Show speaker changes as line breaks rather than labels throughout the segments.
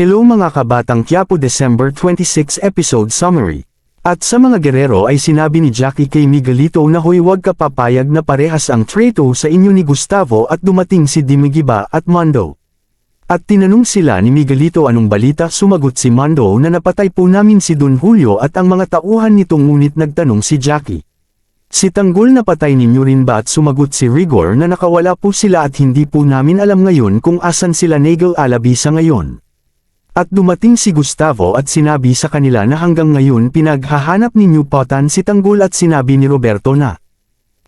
Hello mga kabatang Quiapo, December 26 episode summary. At sa mga gerero ay sinabi ni Jackie kay Miguelito na huwag ka papayag na parehas ang trato sa inyo ni Gustavo at dumating si Dimigiba at Mondo. At tinanong sila ni Miguelito anong balita, sumagot si Mondo na napatay po namin si Don Julio at ang mga tauhan nitong, ngunit nagtanong si Jackie. Si Tanggol, napatay ninyo rin ba? At sumagot si Rigor na nakawala po sila at hindi po namin alam ngayon kung asan sila Nagel Alabi sa ngayon. At dumating si Gustavo at sinabi sa kanila na hanggang ngayon pinaghahanap ninyo Potan si Tanggol at sinabi ni Roberto na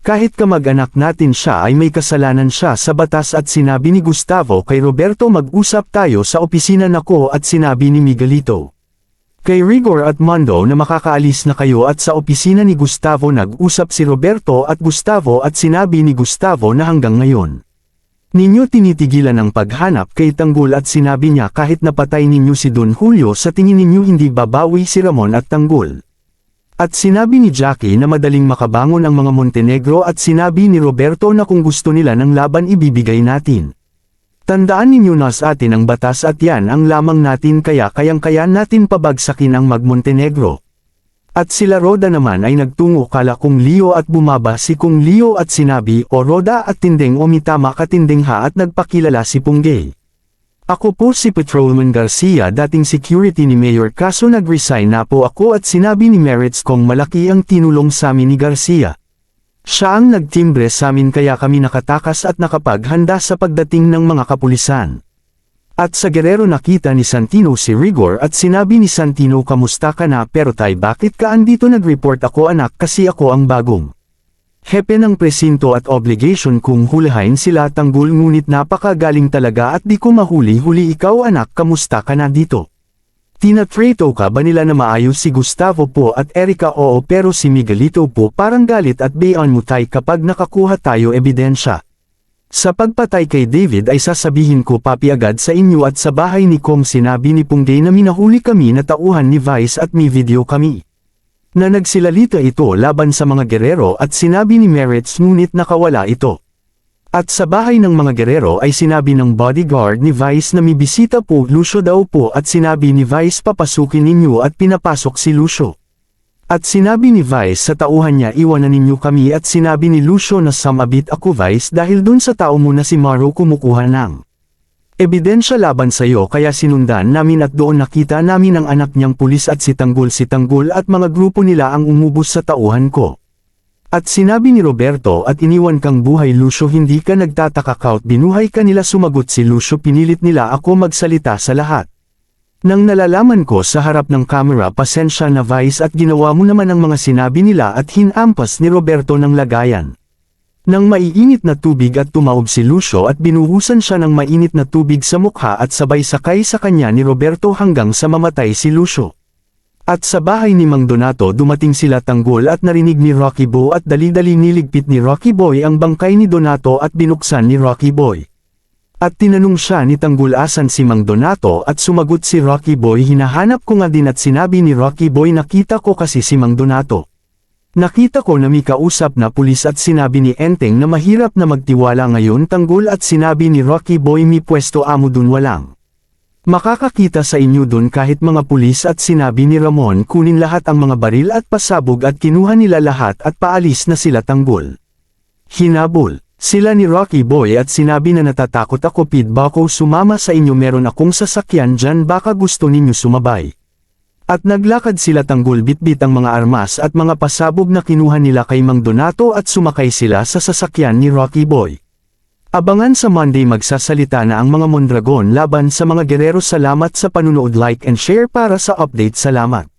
kahit kamag-anak natin siya ay may kasalanan siya sa batas at sinabi ni Gustavo kay Roberto mag-usap tayo sa opisina nako at sinabi ni Miguelito kay Rigor at Mondo na makakaalis na kayo at sa opisina ni Gustavo nag-usap si Roberto at Gustavo at sinabi ni Gustavo na hanggang ngayon ninyo tinitigilan ang paghanap kay Tanggol at sinabi niya kahit napatay ninyo si Don Julio sa tingin ninyo hindi babawi si Ramon at Tanggol. At sinabi ni Jackie na madaling makabangon ang mga Montenegro at sinabi ni Roberto na kung gusto nila ng laban ibibigay natin. Tandaan ninyo na sa atin ang batas at yan ang lamang natin kaya kayang-kaya natin pabagsakin ang mag-Montenegro. At sila Roda naman ay nagtungo kala Kung Leo at bumaba si Kung Leo at sinabi o Roda at Tinding o mitama ka Tinding ha at nagpakilala si Punggay. Ako po si Patrolman Garcia, dating security ni Mayor, kaso nag-resign na po ako at sinabi ni Merits kong malaki ang tinulong sa amin ni Garcia. Siya ang nagtimbre sa amin kaya kami nakatakas at nakapaghanda sa pagdating ng mga kapulisan. At sa Guerrero nakita ni Santino si Rigor at sinabi ni Santino kamusta ka na pero tay bakit ka andito? Nag-report ako anak kasi ako ang bagong hepe ng presinto at obligation kong hulihin sila Tanggol, ngunit napakagaling talaga at di ko mahuli-huli ikaw anak, kamusta ka na dito? Tinatrato ka ba nila na maayos? Si Gustavo po at Erica oo pero si Miguelito po parang galit at bayan mo tay kapag nakakuha tayo ebidensya. Sa pagpatay kay David ay sasabihin ko papi agad sa inyo at sa bahay ni Kong sinabi ni Punggay na minahuli kami na tauhan ni Vice at may video kami. Na nagsilalita ito laban sa mga gerero at sinabi ni Merits ngunit nakawala ito. At sa bahay ng mga gerero ay sinabi ng bodyguard ni Vice na may bisita po Lucio daw po at sinabi ni Vice papasukin ninyo at pinapasok si Lucio. At sinabi ni Vice sa tauhan niya iwanan ninyo kami at sinabi ni Lucio na samabit ako Vice dahil dun sa tao mo na si Maro kumukuha ng ebidensya laban sa'yo kaya sinundan namin at doon nakita namin ang anak niyang pulis at si Tanggol at mga grupo nila ang umubos sa tauhan ko. At sinabi ni Roberto at iniwan kang buhay Lucio, hindi ka nagtataka kaut binuhay ka nila? Sumagot si Lucio pinilit nila ako magsalita sa lahat. Nang nalalaman ko sa harap ng camera pasensya na Vice at ginawa mo naman ang mga sinabi nila at hinampas ni Roberto ng lagayan. Nang maiinit na tubig at tumaob si Lucio at binuhusan siya ng mainit na tubig sa mukha at sabay sakay sa kanya ni Roberto hanggang sa mamatay si Lucio. At sa bahay ni Mang Donato dumating sila Tanggol at narinig ni Rocky Boy at dali-dali niligpit ni Rocky Boy ang bangkay ni Donato at binuksan ni Rocky Boy. At tinanong siya ni Tanggol asan si Mang Donato at sumagot si Rocky Boy hinahanap ko nga din at sinabi ni Rocky Boy nakita ko kasi si Mang Donato. Nakita ko na may kausap na pulis at sinabi ni Enteng na mahirap na magtiwala ngayon Tanggol at sinabi ni Rocky Boy may pwesto amo dun walang makakakita sa inyo dun kahit mga pulis at sinabi ni Ramon kunin lahat ang mga baril at pasabog at kinuha nila lahat at paalis na sila Tanggol. Hinabol sila ni Rocky Boy at sinabi na natatakot ako pid bako sumama sa inyo meron akong sasakyan dyan baka gusto ninyo sumabay. At naglakad sila Tanggol bitbit ang mga armas at mga pasabog na kinuha nila kay Mang Donato at sumakay sila sa sasakyan ni Rocky Boy. Abangan sa Monday magsasalita na ang mga Mondragon laban sa mga gerero. Salamat sa panunood, like and share para sa update. Salamat.